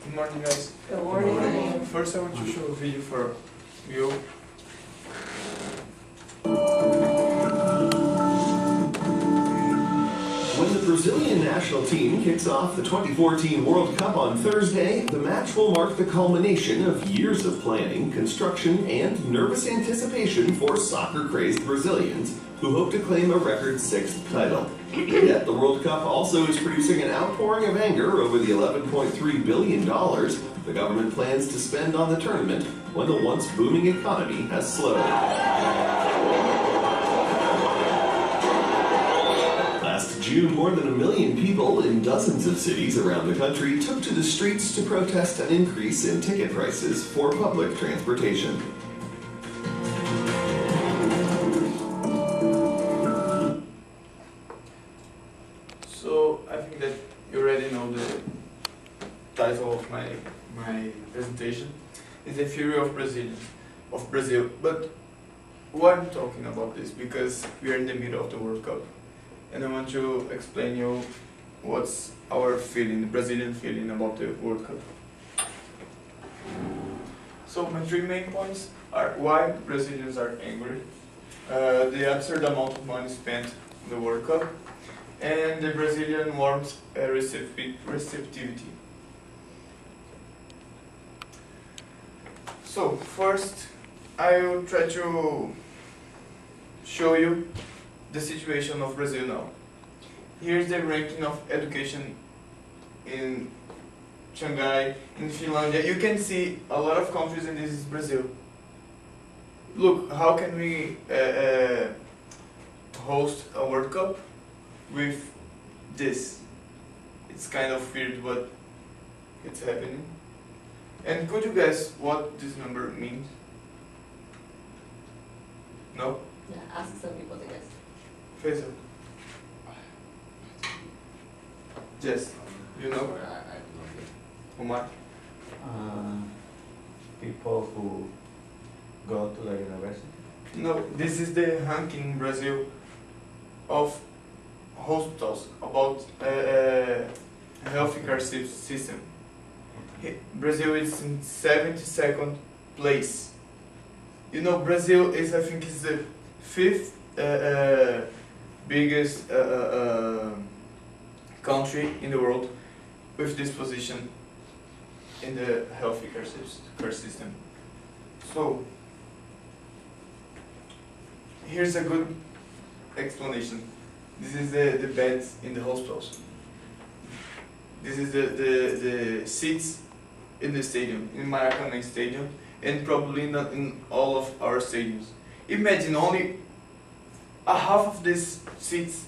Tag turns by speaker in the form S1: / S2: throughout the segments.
S1: Good morning, guys.
S2: Good morning.
S1: First, I want to show a video for you.
S3: When the Brazilian national team kicks off the 2014 World Cup on Thursday, the match will mark the culmination of years of planning, construction, and nervous anticipation for soccer-crazed Brazilians who hope to claim a record 6th title. Yet the World Cup also is producing an outpouring of anger over the $11.3 billion the government plans to spend on the tournament when the once booming economy has slowed. Last June, more than 1 million people in dozens of cities around the country took to the streets to protest an increase in ticket prices for public transportation.
S1: So, I think that you already know the title of my presentation. It's the Fury of Brazil. But why I'm talking about this? Because we are in the middle of the World Cup. And I want to explain you what's our feeling, the Brazilian feeling about the World Cup. So my 3 main points are why Brazilians are angry, the absurd amount of money spent in the World Cup, and the Brazilian warmth receptivity. So first, I will try to show you the situation of Brazil now. Here's the ranking of education in Shanghai, in Finlandia. You can see a lot of countries, and this is Brazil. Look, how can we host a World Cup with this? It's kind of weird, but it's happening. And could you guess what this number means? No?
S2: Yeah, ask some people to guess.
S1: Pedro. Yes, you know?
S4: I have no idea.
S1: Omar?
S4: People who go to the university.
S1: No, this is the ranking in Brazil of hospitals about healthcare system. Brazil is in 72nd place. You know, Brazil is, I think, is the 5th biggest country in the world with this position in the healthcare system. So, here's a good explanation. This is the beds in the hospitals. This is the seats in the stadium, in Maracanã Stadium, and probably not in all of our stadiums. Imagine only a half of these seats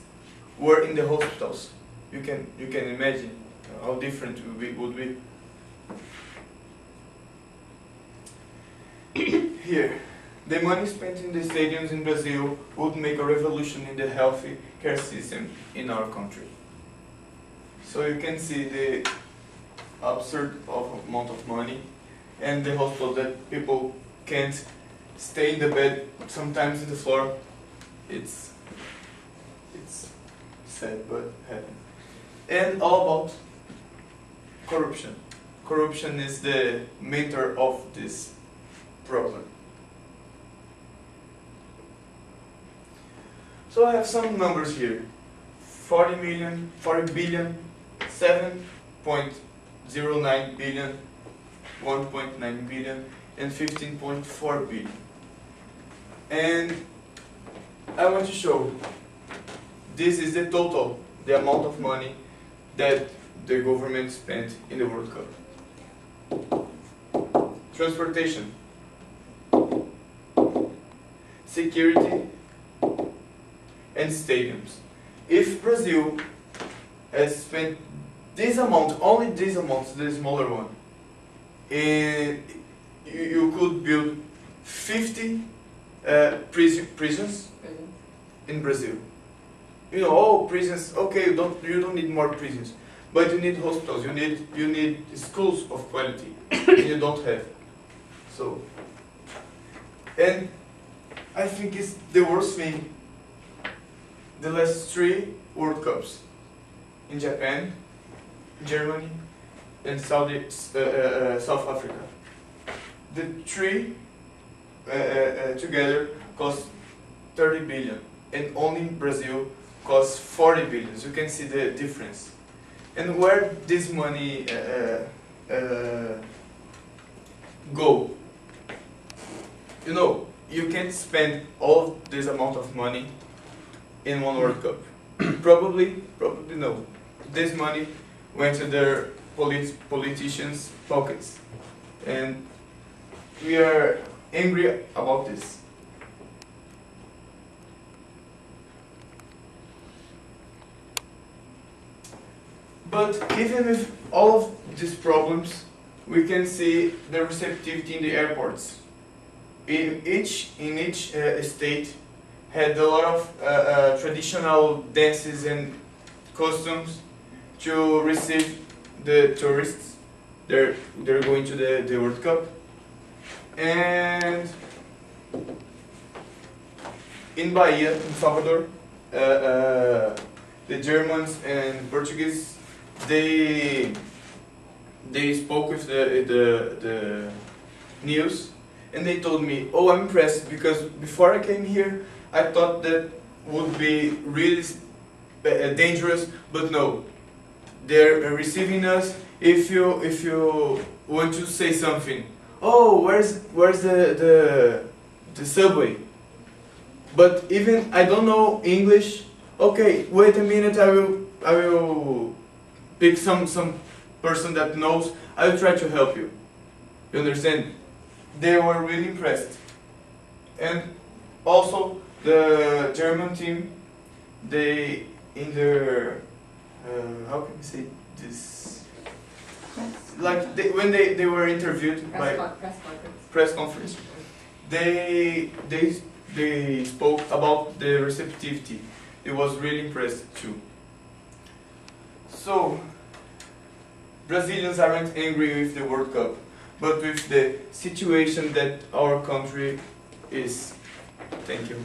S1: were in the hospitals. You can imagine how different it would be. Here, the money spent in the stadiums in Brazil would make a revolution in the healthy care system in our country. So you can see the absurd amount of money, and the hospital that people can't stay in the bed, sometimes in the floor. It's sad, but happens. And all about corruption. Corruption is the mentor of this problem. So I have some numbers here. 40 billion, 7.09 billion, 1.9 billion, and 15.4 billion. And I want to show this is the total, the amount of money that the government spent in the World Cup. Transportation, security, and stadiums. If Brazil has spent this amount, only this amount, the smaller one, you could build 50 prisons in Brazil. You know, oh, prisons. Okay, you don't need more prisons, but you need hospitals. You need schools of quality, and you don't have. So, and I think it's the worst thing. The last 3 World Cups in Japan, Germany, and South Africa. The three together cost 30 billion, and only Brazil costs 40 billion. So you can see the difference. And where this money go? You know, you can't spend all this amount of money in one World Cup. Probably no. This money went to their politicians' pockets, and we are angry about this. But even with all of these problems, we can see the receptivity in the airports. In each state had a lot of traditional dances and costumes to receive the tourists. They're going to the World Cup, and in Bahia, in Salvador, the Germans and Portuguese, they spoke with the news, and they told me, "Oh, I'm impressed because before I came here, I thought that would be really dangerous, but no, they're receiving us. If you want to say something, oh, where's the subway? But even I don't know English. Okay, wait a minute. I will pick some person that knows. I will try to help you. You understand? They were really impressed, and also the German team. They in their how can we say this? Like when they were interviewed by press conference, they spoke about the receptivity. It was really impressed too. So Brazilians aren't angry with the World Cup, but with the situation that our country is. Thank you.